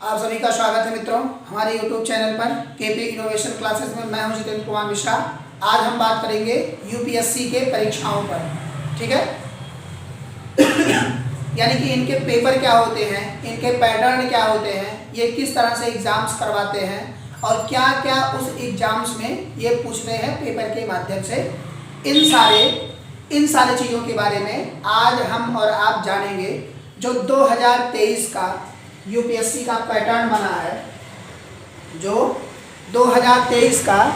आप सभी का स्वागत है मित्रों हमारे YouTube चैनल पर केपी इनोवेशन क्लासेस में। मैं हूं जितेंद्र कुमार मिश्रा। आज हम बात करेंगे यूपीएससी के परीक्षाओं पर, ठीक है। यानी कि इनके पेपर क्या होते हैं, इनके पैटर्न क्या होते हैं, ये किस तरह से एग्जाम्स करवाते हैं और क्या क्या उस एग्जाम्स में ये पूछते हैं पेपर के माध्यम से। इन सारे चीज़ों के बारे में आज हम और आप जानेंगे। जो 2023 का यूपीएससी का पैटर्न बना है, जो 2023 का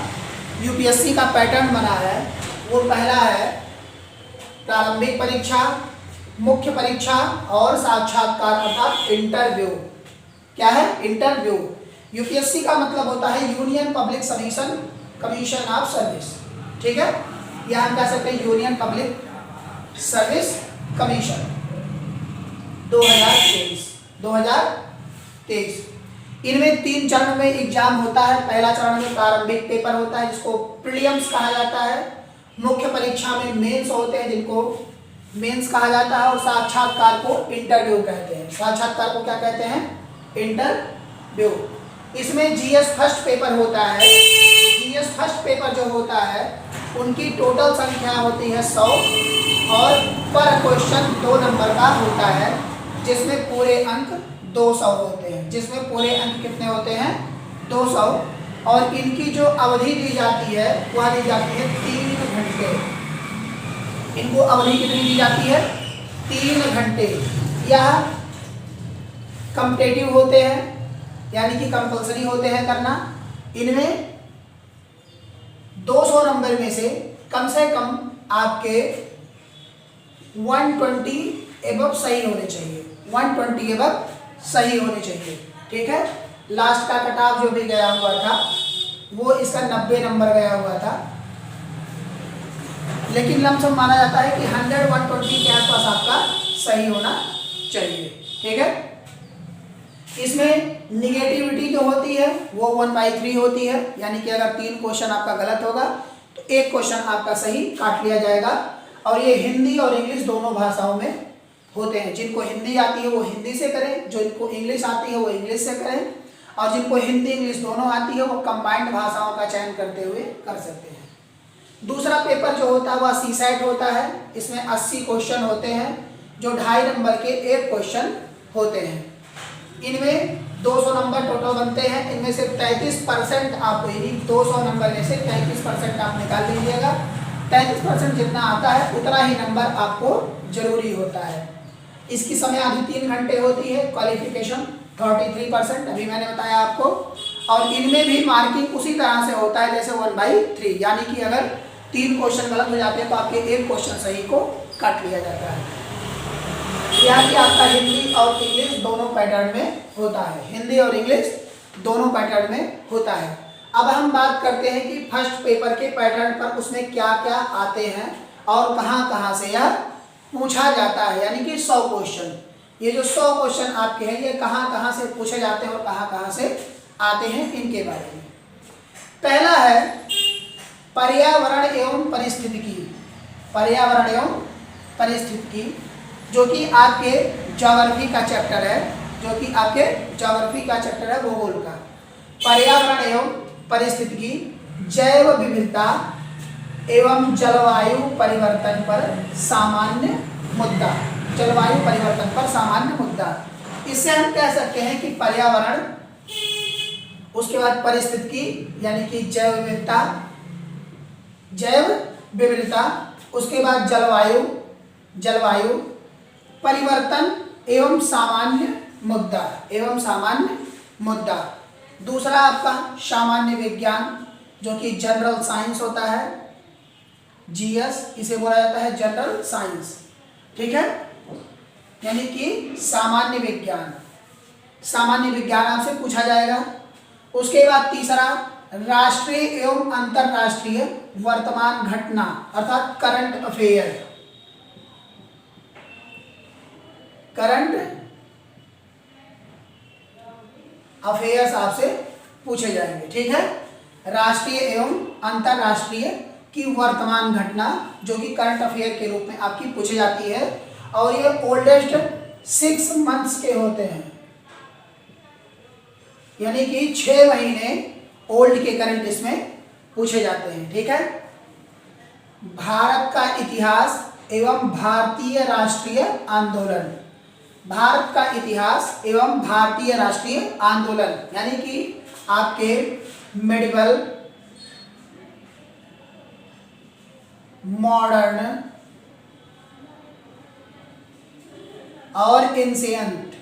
यूपीएससी का पैटर्न बना है, वो पहला है प्रारंभिक परीक्षा, मुख्य परीक्षा और साक्षात्कार अर्थात इंटरव्यू। क्या है? इंटरव्यू। यूपीएससी का मतलब होता है union public service commission of service, ठीक है। या हम कह सकते हैं यूनियन पब्लिक सर्विस कमीशन 2023। इनमें 3 चरण में एग्जाम होता है। पहला चरण में प्रारंभिक पेपर होता है जिसको प्रीलिम्स कहा जाता है। मुख्य परीक्षा में मेंस होते हैं जिनको मेंस कहा जाता है और साक्षात्कार को इंटरव्यू कहते हैं। साक्षात्कार को क्या कहते हैं? इंटरव्यू। इसमें जीएस फर्स्ट पेपर होता है। जीएस फर्स्ट पेपर जो होता है उनकी टोटल संख्या होती है 100 और पर क्वेश्चन 2 नंबर का होता है, जिसमें पूरे अंक 200 होते हैं। जिसमें पूरे अंक कितने होते हैं? 200। और इनकी जो अवधि दी जाती है वह दी जाती है 3 घंटे। इनको अवधि कितनी दी जाती है? 3 घंटे। यह कॉम्पिटिटिव होते हैं यानी कि कंपल्सरी होते हैं करना। इनमें 200 नंबर में से कम आपके 120 एबव सही होने चाहिए। 120 एबव सही होने चाहिए, ठीक है। लास्ट का कट ऑफ जो भी गया हुआ था वो इसका 90 नंबर गया हुआ था, लेकिन लमसम माना जाता है कि 100-120 के आसपास आपका सही होना चाहिए, ठीक है। इसमें निगेटिविटी जो होती है वो 1/3 होती है, यानी कि अगर 3 क्वेश्चन आपका गलत होगा तो 1 क्वेश्चन आपका सही काट लिया जाएगा। और ये हिंदी और इंग्लिश दोनों भाषाओं में होते हैं। जिनको हिंदी आती है वो हिंदी से करें, जो इनको इंग्लिश आती है वो इंग्लिश से करें, और जिनको हिंदी इंग्लिश दोनों आती है वो कंबाइंड भाषाओं का चयन करते हुए कर सकते हैं। दूसरा पेपर जो होता है वह सीसैट होता है। इसमें 80 क्वेश्चन होते हैं जो 2.5 नंबर के 1 क्वेश्चन होते हैं। इनमें 200 नंबर टोटल बनते हैं। इनमें से 33% आपको, यानी 200 नंबर में से 33% आप निकाल लीजिएगा। 33% जितना आता है उतना ही नंबर आपको जरूरी होता है। इसकी समय अवधि 3 घंटे होती है। क्वालिफिकेशन 33%, अभी मैंने बताया आपको। और इनमें भी मार्किंग उसी तरह से होता है जैसे 1/3, यानी कि अगर 3 क्वेश्चन गलत हो जाते हैं तो आपके 1 क्वेश्चन सही को काट लिया जाता है। यह कि आपका हिंदी और इंग्लिश दोनों पैटर्न में होता है। हिंदी और इंग्लिश दोनों पैटर्न में होता है। अब हम बात करते हैं कि फर्स्ट पेपर के पैटर्न पर उसमें क्या क्या आते हैं और कहाँ से यह पूछा जाता है, यानी कि 100 क्वेश्चन। ये जो 100 क्वेश्चन आपके हैं ये कहाँ से पूछे जाते हैं और कहाँ से आते हैं, इनके बारे में। पहला है पर्यावरण एवं परिस्थितिकी। पर्यावरण एवं परिस्थितिकी जो कि आपके ज्योग्राफी का चैप्टर है, भूगोल का। पर्यावरण एवं परिस्थितिकी जैव विविधता एवं जलवायु परिवर्तन पर सामान्य मुद्दा। जलवायु परिवर्तन पर सामान्य मुद्दा। इससे हम कह सकते हैं कि पर्यावरण, उसके बाद परिस्थितिकी यानी कि जैव विविधता, उसके बाद जलवायु परिवर्तन एवं सामान्य मुद्दा। दूसरा आपका सामान्य विज्ञान जो कि जनरल साइंस होता है, जीएस इसे बोला जाता है, जनरल साइंस, ठीक है। यानी कि सामान्य विज्ञान आपसे पूछा जाएगा। उसके बाद तीसरा राष्ट्रीय एवं अंतरराष्ट्रीय वर्तमान घटना अर्थात करंट अफेयर्स आपसे पूछे जाएंगे, ठीक है। राष्ट्रीय एवं अंतरराष्ट्रीय की वर्तमान घटना जो कि करंट अफेयर के रूप में आपकी पूछी जाती है, और ये ओल्डेस्ट 6 मंथ्स के होते हैं। यानी कि 6 महीने ओल्ड के करंट इसमें पूछे जाते हैं। ठीक है। भारत का इतिहास एवं भारतीय राष्ट्रीय आंदोलन, भारत का इतिहास एवं भारतीय राष्ट्रीय आंदोलन, यानी कि आपके मेडिवल, मॉडर्न और एंशिएंट,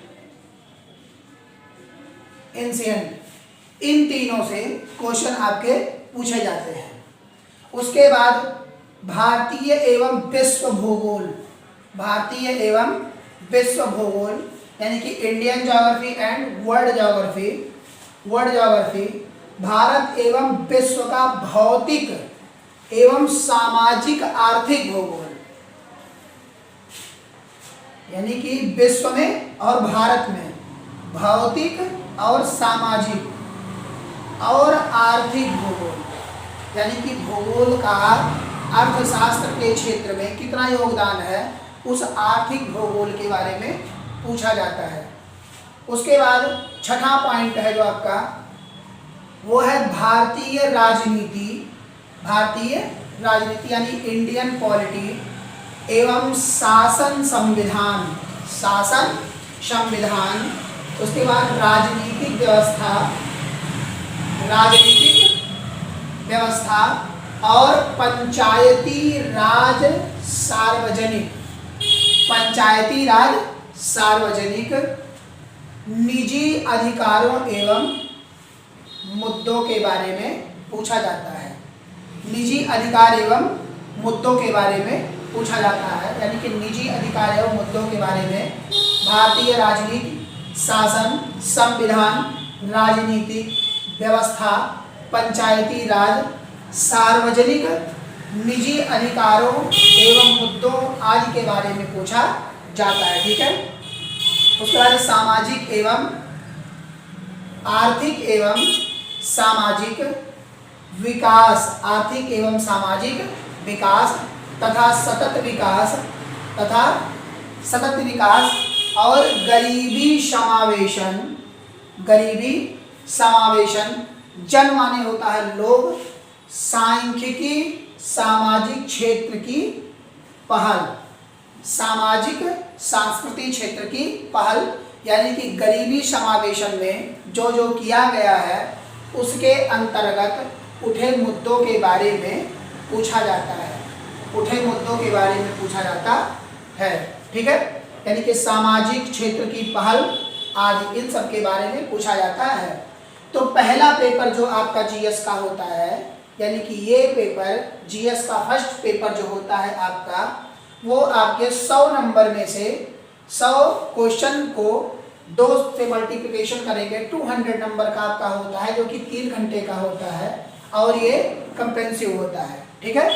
इन तीनों से क्वेश्चन आपके पूछे जाते हैं। उसके बाद भारतीय एवं विश्व भूगोल, भारतीय एवं विश्व भूगोल यानी कि Indian geography and world geography, Bharat एवं विश्व का भौतिक एवं सामाजिक आर्थिक भूगोल, यानी कि विश्व में और भारत में भौतिक और सामाजिक और आर्थिक भूगोल, यानी कि भूगोल का अर्थशास्त्र के क्षेत्र में कितना योगदान है, उस आर्थिक भूगोल के बारे में पूछा जाता है। उसके बाद छठा पॉइंट है जो आपका, वो है भारतीय राजनीति, यानी इंडियन पॉलिटी एवं शासन संविधान, उसके बाद राजनीतिक व्यवस्था और पंचायती राज सार्वजनिक, निजी अधिकारों एवं मुद्दों के बारे में पूछा जाता है। निजी अधिकार एवं मुद्दों के बारे में पूछा जाता है, यानी कि निजी अधिकार एवं मुद्दों के बारे में भारतीय राजनीति, शासन, संविधान, राजनीतिक व्यवस्था, पंचायती राज, सार्वजनिक, निजी अधिकारों एवं मुद्दों आदि के बारे में पूछा जाता है। ठीक है। उसके बाद सामाजिक एवं आर्थिक एवं सामाजिक विकास, आर्थिक एवं सामाजिक विकास तथा सतत विकास और गरीबी समावेशन, जन माने होता है लोग, सांख्यिकी सामाजिक क्षेत्र की पहल, सामाजिक सांस्कृतिक क्षेत्र की पहल, यानी कि गरीबी समावेशन में जो जो किया गया है उसके अंतर्गत उठे मुद्दों के बारे में पूछा जाता है। ठीक है। यानी कि सामाजिक क्षेत्र की पहल आदि इन सब के बारे में पूछा जाता है। तो पहला पेपर जो आपका जीएस का होता है, यानी कि ये पेपर जीएस का फर्स्ट पेपर जो होता है आपका, वो आपके 100 नंबर में से 100 क्वेश्चन को 2 से मल्टीप्लिकेशन करेंगे 200 नंबर का आपका होता है, जो कि 3 घंटे का होता है और ये कंप्रेहेंसिव होता है। ठीक है।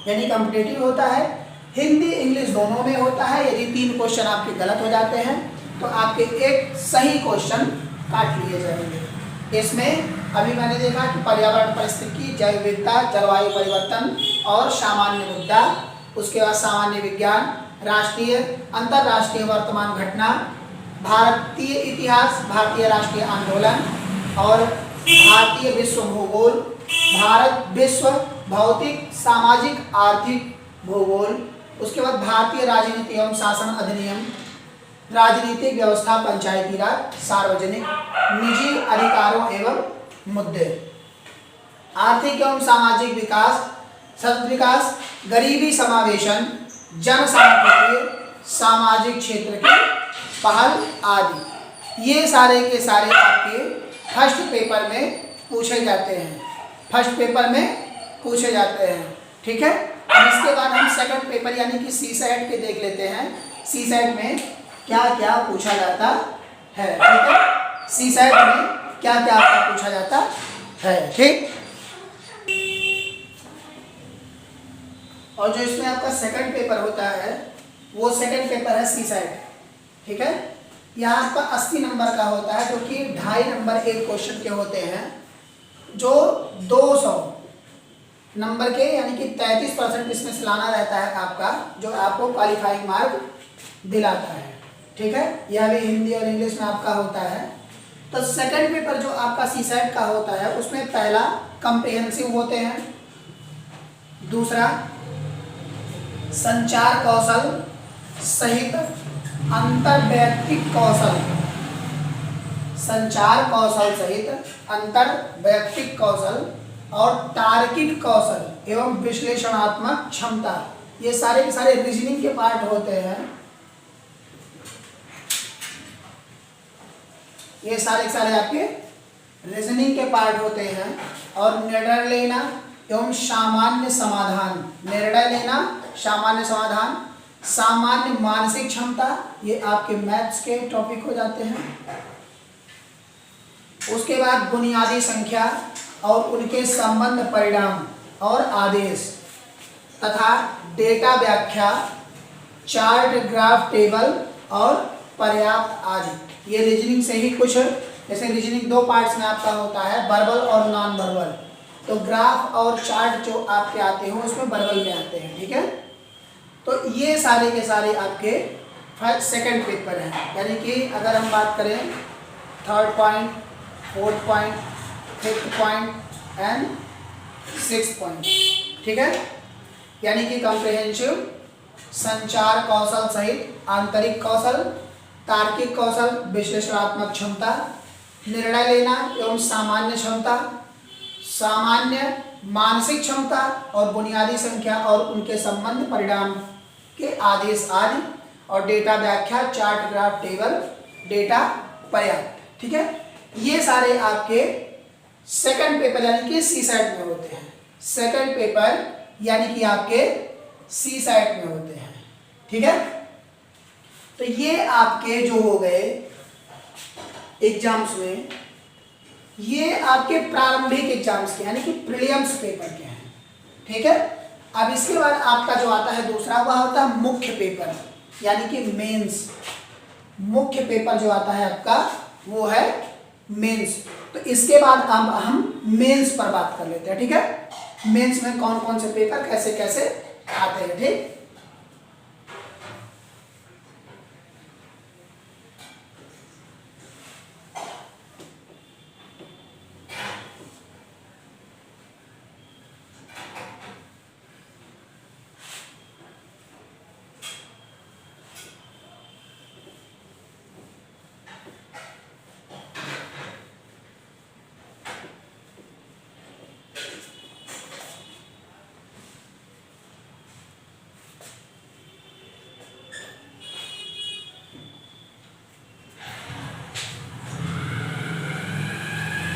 यानी कॉम्पिटिटिव होता है, हिंदी इंग्लिश दोनों में होता है। यदि 3 क्वेश्चन आपके गलत हो जाते हैं तो आपके एक सही क्वेश्चन काट लिए जाएंगे। इसमें अभी मैंने देखा कि पर्यावरण परिस्थिति, जैव विविधता, जलवायु परिवर्तन और सामान्य मुद्दा, उसके बाद सामान्य विज्ञान, राष्ट्रीय अंतर्राष्ट्रीय वर्तमान घटना, भारतीय इतिहास, भारतीय राष्ट्रीय आंदोलन और भारतीय विश्व भूगोल, भारत विश्व भौतिक सामाजिक आर्थिक भूगोल, उसके बाद भारतीय राजनीति एवं शासन अधिनियम, राजनीतिक व्यवस्था, पंचायती राज, सार्वजनिक, निजी अधिकारों एवं मुद्दे, आर्थिक एवं सामाजिक विकास, सतत विकास, गरीबी समावेशन, जनसांख्यिकी, सामाजिक क्षेत्र की पहल आदि, ये सारे के सारे आपके फर्स्ट पेपर में पूछे जाते हैं। ठीक है। अब इसके बाद हम सेकंड पेपर यानी कि सीसैट के देख लेते हैं, सीसैट में क्या क्या पूछा जाता है। ठीक है। सीसैट में क्या क्या पूछा जाता है। ठीक। और जो इसमें आपका सेकंड पेपर होता है, वो सेकंड पेपर है सीसैट। ठीक है। यहाँ आपका 80 नंबर का होता है, जो कि 2.5 नंबर एक क्वेश्चन के होते हैं, जो 200 नंबर के यानी कि 33% इसमें से लाना रहता है आपका, जो आपको क्वालिफाइंग मार्क दिलाता है। ठीक है। यह भी हिंदी और इंग्लिश में आपका होता है। तो सेकंड पेपर जो आपका सीसैट का होता है उसमें पहला कॉम्प्रिहेंसिव होते हैं, दूसरा संचार कौशल सहित अंतर्वैयक्तिक कौशल, संचार कौशल सहित अंतर्वैयक्तिक कौशल और तार्किक कौशल एवं विश्लेषणात्मक क्षमता, ये सारे के सारे रीजनिंग के पार्ट होते हैं। ये सारे के सारे आपके रीजनिंग के पार्ट होते हैं। और निर्णय लेना एवं सामान्य समाधान, निर्णय लेना, सामान्य समाधान, सामान्य मानसिक क्षमता, ये आपके मैथ्स के टॉपिक हो जाते हैं। उसके बाद बुनियादी संख्या और उनके संबंध, परिणाम और आदेश तथा डेटा व्याख्या, चार्ट, ग्राफ, टेबल और पर्याप्त आदि। ये रीजनिंग से ही कुछ, जैसे रीजनिंग दो पार्ट्स में आपका होता है, वर्बल और नॉन वर्बल। तो ग्राफ और चार्ट जो आपके आते हो उसमें वर्बल में आते हैं, ठीक है। तो ये सारे के सारे आपके सेकंड पेपर हैं। यानी कि अगर हम बात करें third point, fourth point, fifth point and sixth point, ठीक है। यानी कि कॉम्प्रिहेंसिव, संचार कौशल सहित आंतरिक कौशल, तार्किक कौशल, विश्लेषणात्मक क्षमता, निर्णय लेना एवं सामान्य क्षमता, सामान्य मानसिक क्षमता और बुनियादी संख्या और उनके संबंध, परिणाम के आदेश आदि, और डेटा व्याख्या, चार्ट, ग्राफ, टेबल, डेटा, पर्याप्त, ठीक है। ये सारे आपके सेकंड पेपर यानी कि सीसैट में होते हैं। सेकंड पेपर यानी कि आपके सीसैट में होते हैं, ठीक है। तो ये आपके जो हो गए एग्जाम्स में, ये आपके प्रारंभिक एग्जाम्स के यानी कि प्रीलिम्स पेपर के हैं, ठीक है। अब इसके बाद आपका जो आता है दूसरा, वह होता है मुख्य पेपर यानी कि मेंस। मुख्य पेपर जो आता है आपका वो है मेंस। तो इसके बाद अब हम मेंस पर बात कर लेते हैं, ठीक है। मेंस में कौन कौन से पेपर कैसे कैसे आते हैं, ठीक।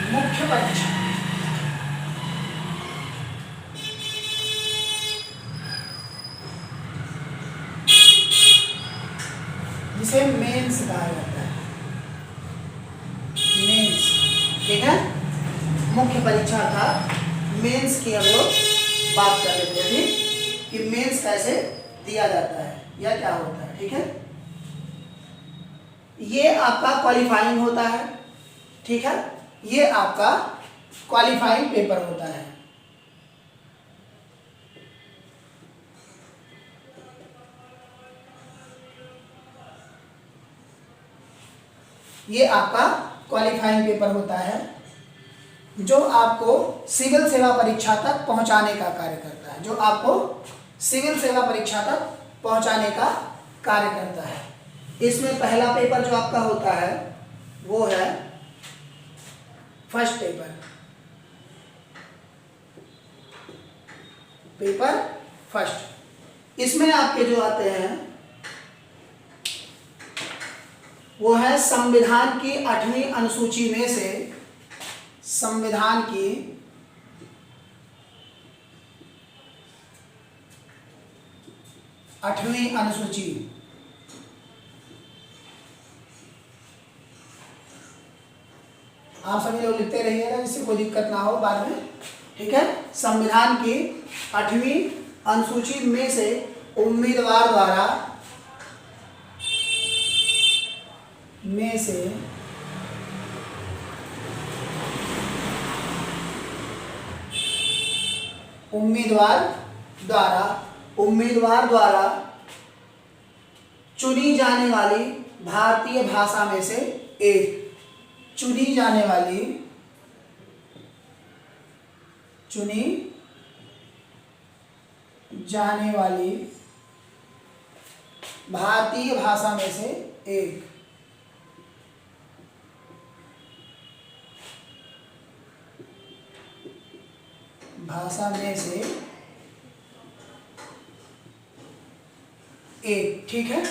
मुख्य परीक्षा, जिसे मेंस कहा जाता है, मेंस, ठीक है। मुख्य परीक्षा था, मेंस की हम लोग बात कर लेते हैं, ठीक, कि मेंस कैसे दिया जाता है या क्या होता है, ठीक है। ये आपका क्वालिफाइंग होता है, ठीक है। ये आपका क्वालिफाइंग पेपर होता है। ये आपका क्वालिफाइंग पेपर होता है जो आपको सिविल सेवा परीक्षा तक पहुंचाने का कार्य करता है, जो आपको सिविल सेवा परीक्षा तक पहुंचाने का कार्य करता है। इसमें पहला पेपर जो आपका होता है वो है फर्स्ट पेपर, पेपर फर्स्ट। इसमें आपके जो आते हैं वो है संविधान की 8वीं अनुसूची में से, संविधान की 8वीं अनुसूची, आप सभी लोग लिखते रहिएगा जिससे कोई दिक्कत ना हो बाद में, ठीक है। संविधान की 8वीं अनुसूची में से उम्मीदवार द्वारा उम्मीदवार द्वारा चुनी जाने वाली भारतीय भाषा में से एक, चुनी जाने वाली भारतीय भाषा में से एक। भाषा में से एक, ठीक है।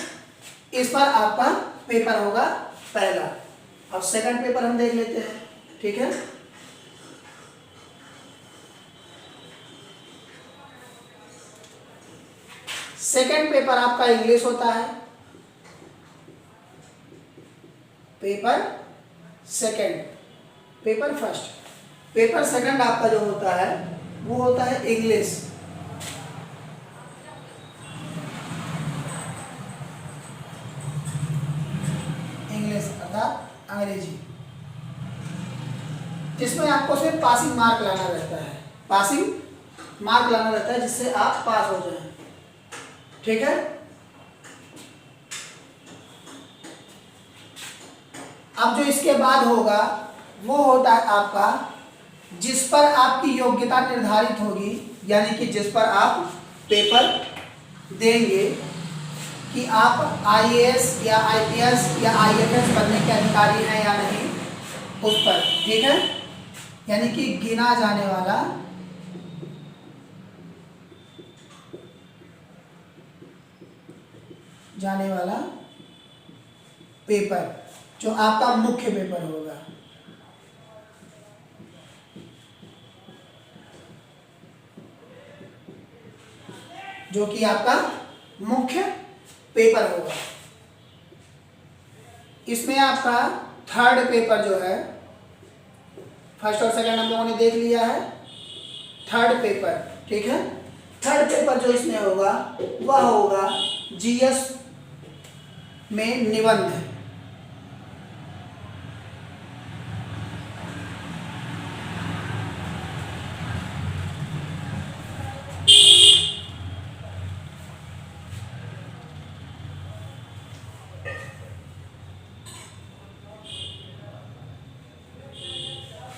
इस पर आपका पेपर होगा पहला। अब सेकंड पेपर हम देख लेते हैं, ठीक है। सेकंड पेपर आपका इंग्लिश होता है। Paper second, paper first, paper second आपका जो होता है वो होता है इंग्लिश। इंग्लिश अर्थात अंग्रेजी, जिसमें आपको सिर्फ पासिंग मार्क लाना रहता है। पासिंग मार्क लाना रहता है जिससे आप पास हो जाएं, ठीक है। अब जो इसके बाद होगा वो होता है आपका, जिस पर आपकी योग्यता निर्धारित होगी, यानी कि जिस पर आप पेपर देंगे कि आप आईएएस या आईपीएस या आईएफएस बनने के अधिकारी हैं या नहीं, उस पर, ठीक है। यानी कि गिना जाने वाला पेपर जो आपका मुख्य पेपर होगा, जो कि आपका मुख्य पेपर होगा। इसमें आपका थर्ड पेपर जो है, फर्स्ट और सेकंड हम लोगों ने देख लिया है। थर्ड पेपर, ठीक है। थर्ड पेपर जो इसमें होगा वह होगा जीएस में निबंध।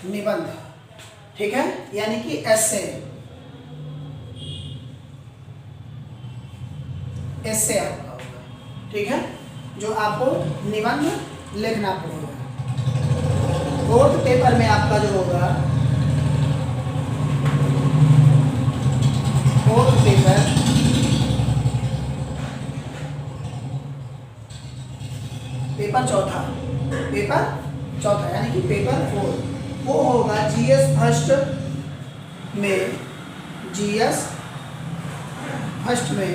निबंध, ठीक है, यानी कि एसे आपका होगा, ठीक है, जो आपको निबंध लिखना पड़ेगा। फोर्थ पेपर में आपका जो होगा, फोर्थ पेपर चौथा यानी कि पेपर 4 वो होगा जीएस फर्स्ट में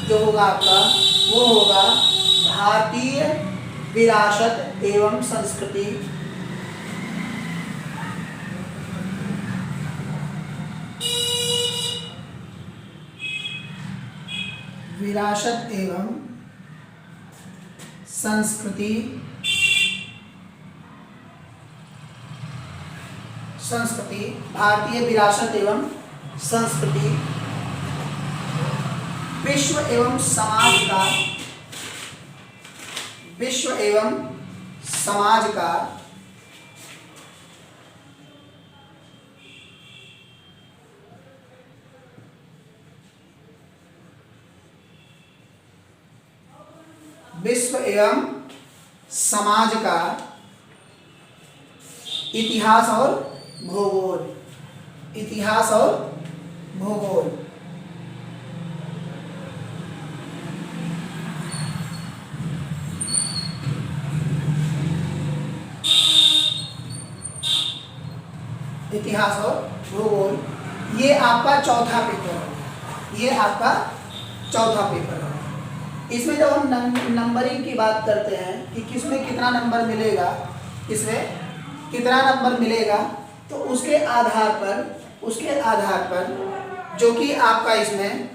जो होगा आपका वो होगा भारतीय विरासत एवं संस्कृति। विरासत एवं संस्कृति, भारतीय विरासत एवं संस्कृति, विश्व एवं समाज का विश्व एवं समाज का इतिहास और भूगोल। इतिहास और भूगोल, ये आपका चौथा पेपर है। इसमें जब हम नंबरिंग की बात करते हैं कि किसमें कितना नंबर मिलेगा, तो उसके आधार पर जो कि आपका इसमें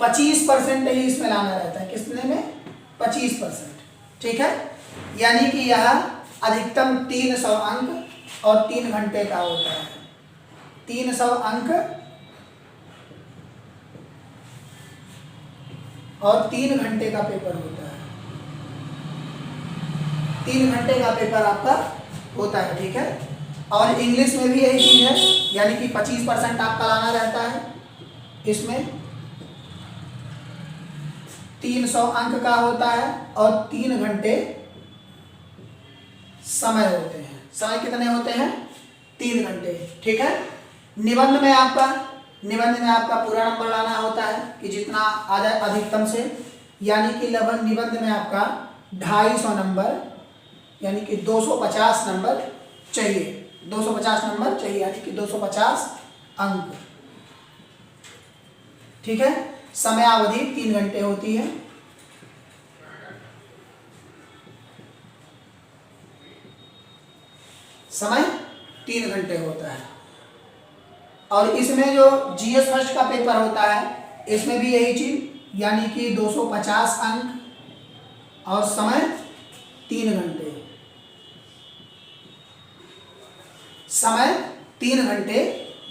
25% ही इसमें लाना रहता है। किसने में 25%, ठीक है। यानी कि यह अधिकतम 300 अंक और 3 घंटे का होता है। 300 अंक और 3 घंटे का पेपर होता है। 3 घंटे का पेपर आपका होता है, ठीक है। और इंग्लिश में भी यही चीज़ है, यानी कि 25% आपका लाना रहता है। इसमें 300 अंक का होता है और 3 घंटे समय होते हैं। समय कितने होते हैं? 3 घंटे, ठीक है। निबंध में आपका पूरा नंबर लाना होता है कि जितना आ जाए अधिकतम से, यानी कि लगभग निबंध में आपका 250 नंबर यानी कि 250 नंबर चाहिए। 250 नंबर चाहिए यानी कि 250 अंक, ठीक है। समयावधि 3 घंटे होती है। समय 3 घंटे होता है। और इसमें जो जीएस फर्स्ट का पेपर होता है, इसमें भी यही चीज, यानी कि 250 अंक और समय 3 घंटे। समय 3 घंटे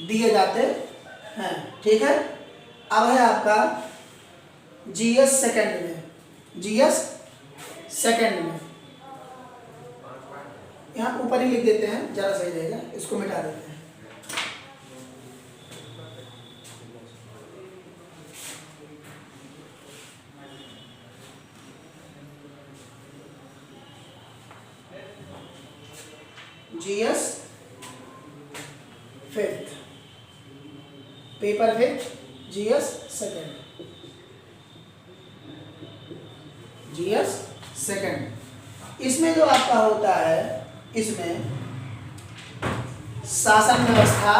दिए जाते हैं, ठीक है। अब है आपका जीएस सेकंड में। जीएस सेकंड में यहाँ ऊपर ही लिख देते हैं, ज़्यादा सही रहेगा, इसको मिटा देते हैं। GS fifth, paper fifth, GS second. GS second इसमें जो आपका होता है, इसमें शासन व्यवस्था,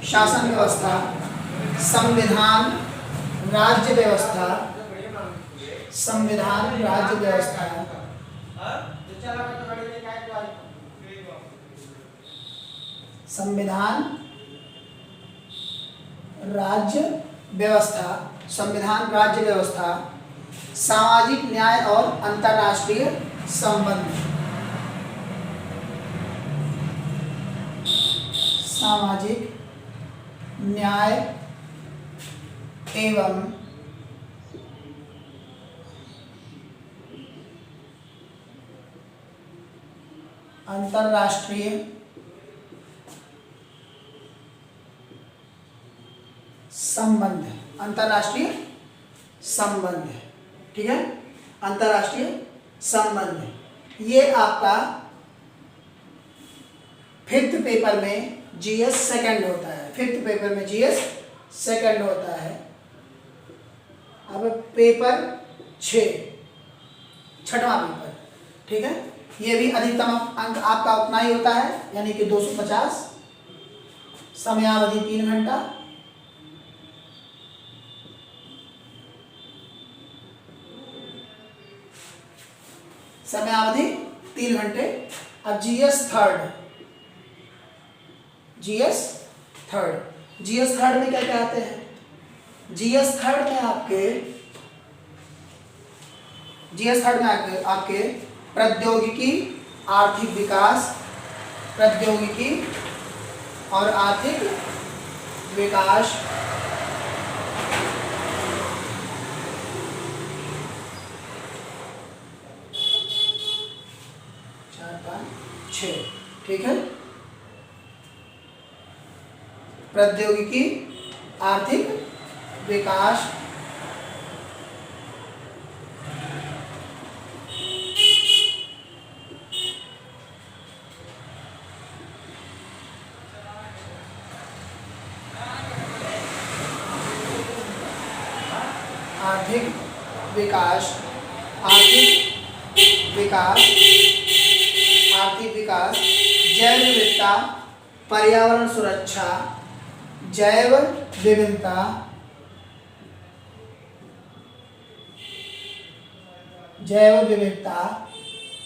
शासन व्यवस्था, संविधान, राज्य व्यवस्था, संविधान राज्य व्यवस्था, सामाजिक न्याय और अंतर्राष्ट्रीय संबंध, सामाजिक न्याय एवं अंतर्राष्ट्रीय संबंध, ठीक है। अंतर्राष्ट्रीय संबंध ये आपका फिफ्थ पेपर में जीएस सेकंड होता है। फिफ्थ पेपर में जीएस सेकंड होता है। अब पेपर 6, छठवां पेपर, ठीक है। ये भी अधिकतम अंक आपका उतना ही होता है, यानी कि 250, समयावधि 3 घंटा। समयावधि 3 घंटे। अब जीएस थर्ड, जीएस थर्ड में क्या कहते हैं? जीएस थर्ड में आपके प्रौद्योगिकी, आर्थिक विकास, प्रौद्योगिकी और आर्थिक विकास, ठीक है। प्रौद्योगिकी, आर्थिक विकास, जैव विविधता, पर्यावरण सुरक्षा, जैव विविधता,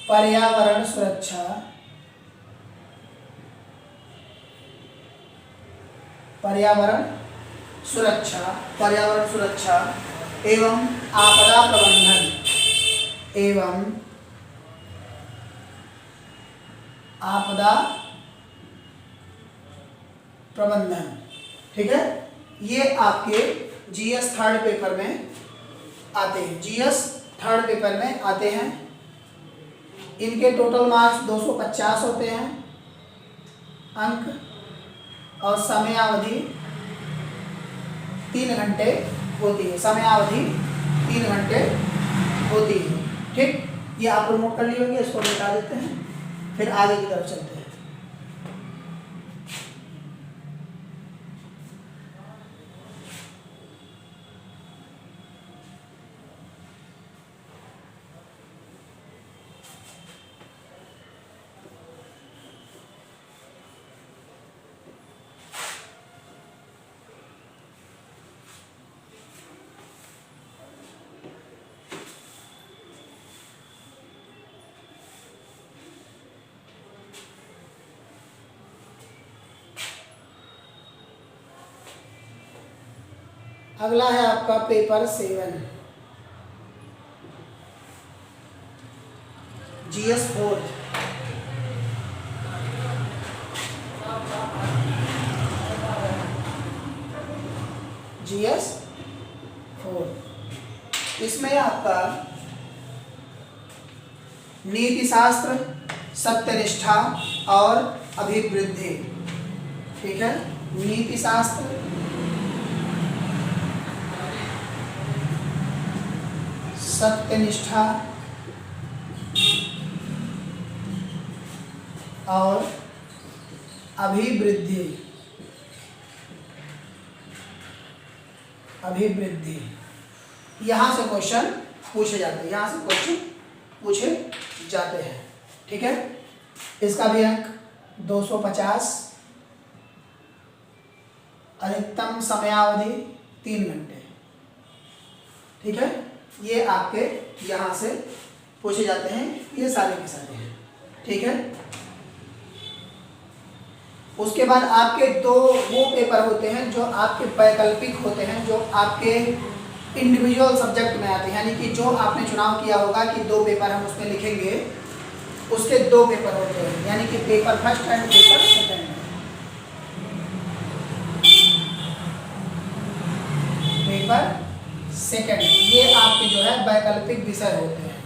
पर्यावरण सुरक्षा, पर्यावरण सुरक्षा एवं आपदा प्रबंधन, ठीक है, ये आपके जीएस थर्ड पेपर में आते हैं, जीएस थर्ड पेपर में आते हैं। इनके टोटल मार्क्स 250 होते हैं अंक, और समयावधि 3 घंटे होती है, समयावधि 3 घंटे होती है। ठीक, ये आप लोग नोट कर लिए होंगे, इसको मिटा देते हैं, फिर आगे की तरफ चलते हैं। अगला है आपका पेपर 7, जीएस 4। जीएस 4, इसमें आपका नीति शास्त्र, सत्यनिष्ठा और अभिवृद्धि। ठीक है, नीति शास्त्र, सत्यनिष्ठा और अभिवृद्धि। अभिवृद्धि यहाँ से क्वेश्चन पूछे जाते हैं, यहाँ से क्वेश्चन पूछे जाते हैं। ठीक है, इसका भी अंक 250, अधिकतम समयावधि 3 घंटे। ठीक है, ये आपके यहाँ से पूछे जाते हैं, ये सारे के सारे हैं। ठीक है, उसके बाद आपके 2 वो पेपर होते हैं जो आपके वैकल्पिक होते हैं, जो आपके इंडिविजुअल सब्जेक्ट में आते हैं, यानी कि जो आपने चुनाव किया होगा कि 2 पेपर हम उसमें लिखेंगे, उसके 2 पेपर होते हैं, यानी कि paper first and paper second. Paper second ये आपके जो है वैकल्पिक विषय होते हैं।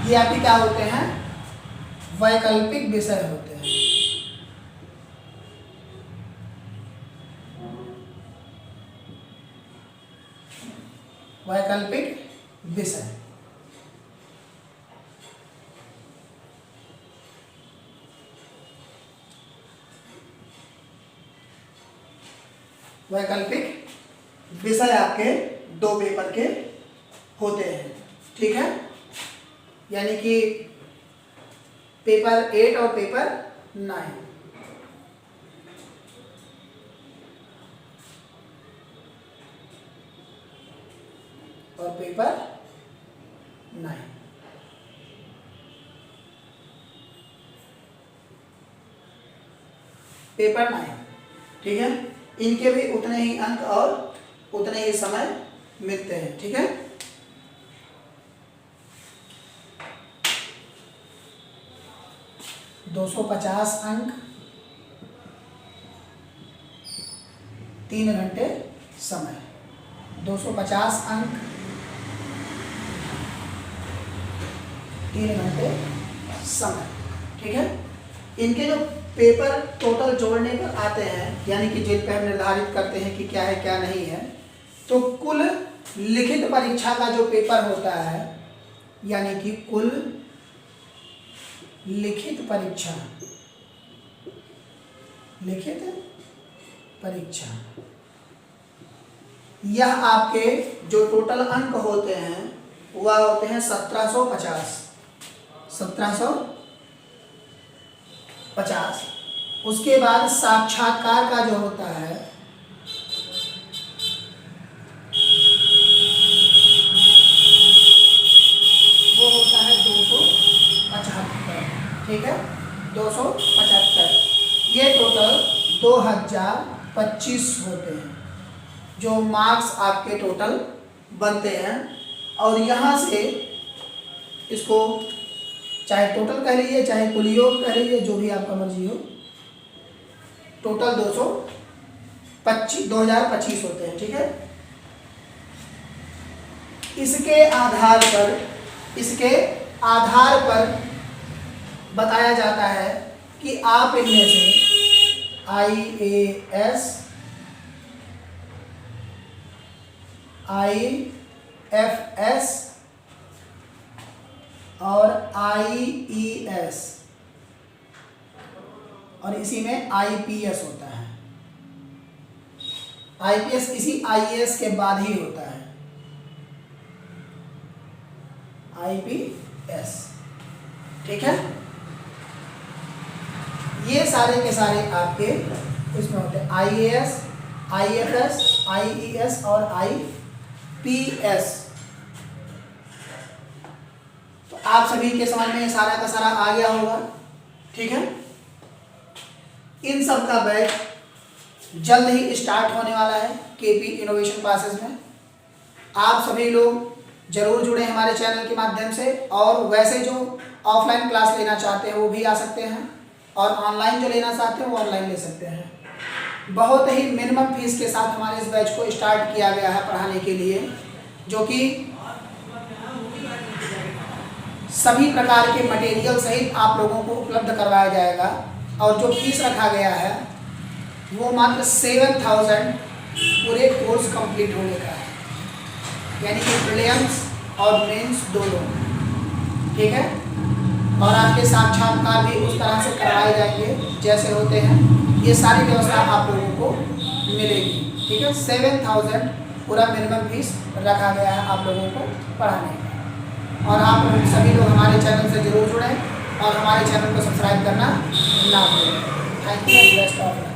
ये आपके क्या होते हैं? वैकल्पिक विषय होते हैं। वैकल्पिक विषय। वैकल्पिक विषय आपके 2 पेपर के होते हैं। ठीक है, यानी कि पेपर 8 और पेपर 9। और पेपर 9। पेपर 9। ठीक है, इनके भी उतने ही अंक और उतने ही समय मिलते हैं। ठीक है, दो 250 अंक, 3 घंटे समय। 250 अंक, 3 घंटे समय। ठीक है, इनके जो पेपर टोटल जोड़ने पर आते हैं, यानी कि जिन पर हम निर्धारित करते हैं कि क्या है क्या नहीं है, तो कुल लिखित परीक्षा का जो पेपर होता है, यानी कि कुल लिखित परीक्षा, लिखित परीक्षा, यह आपके जो टोटल अंक होते हैं वह होते हैं 1750। 1750। उसके बाद साक्षात्कार का जो होता है वो होता है 275। ठीक है, 275। ये टोटल 2025 होते हैं जो मार्क्स आपके टोटल बनते हैं। और यहाँ से इसको चाहे टोटल कह लीजिए, चाहे कुल योग कह लीजिए, जो भी आपका मर्जी हो। टोटल 2025 होते हैं, ठीक है। इसके आधार पर बताया जाता है कि आप इनमें से IAS, IFS और IES और इसी में IPS होता है। IPS इसी IAS के बाद ही होता है, IPS, ठीक है। ये सारे के सारे आपके इसमें होते हैं, IAS, IFS, IES और IPS। तो आप सभी के समझ में सारा का सारा आ गया होगा, ठीक है। इन सब का बैच जल्द ही स्टार्ट होने वाला है KP इनोवेशन क्लासेस में। आप सभी लोग जरूर जुड़े हमारे चैनल के माध्यम से, और वैसे जो ऑफलाइन क्लास लेना चाहते हैं वो भी आ सकते हैं, और ऑनलाइन जो लेना चाहते हैं वो ऑनलाइन ले सकते हैं। बहुत ही मिनिमम फीस के साथ हमारे इस बैच को स्टार्ट किया गया है पढ़ाने के लिए, जो कि सभी प्रकार के मटेरियल सहित आप लोगों को उपलब्ध करवाया जाएगा। और जो फीस रखा गया है वो मात्र 7000 पूरे कोर्स कंप्लीट होने का है, यानी कि प्रीलिम्स और मेंस दोनों, ठीक है। और आपके साक्षात्कार भी उस तरह से करवाए जाएंगे जैसे होते हैं। ये सारी व्यवस्था आप लोगों को मिलेगी, ठीक है। 7000 पूरा मिनिमम फीस रखा गया है आप लोगों को पढ़ाने का। और आप सभी लोग हमारे चैनल से जरूर जुड़ें और हमारे चैनल को सब्सक्राइब करना ना भूलें। Thank you, best of luck.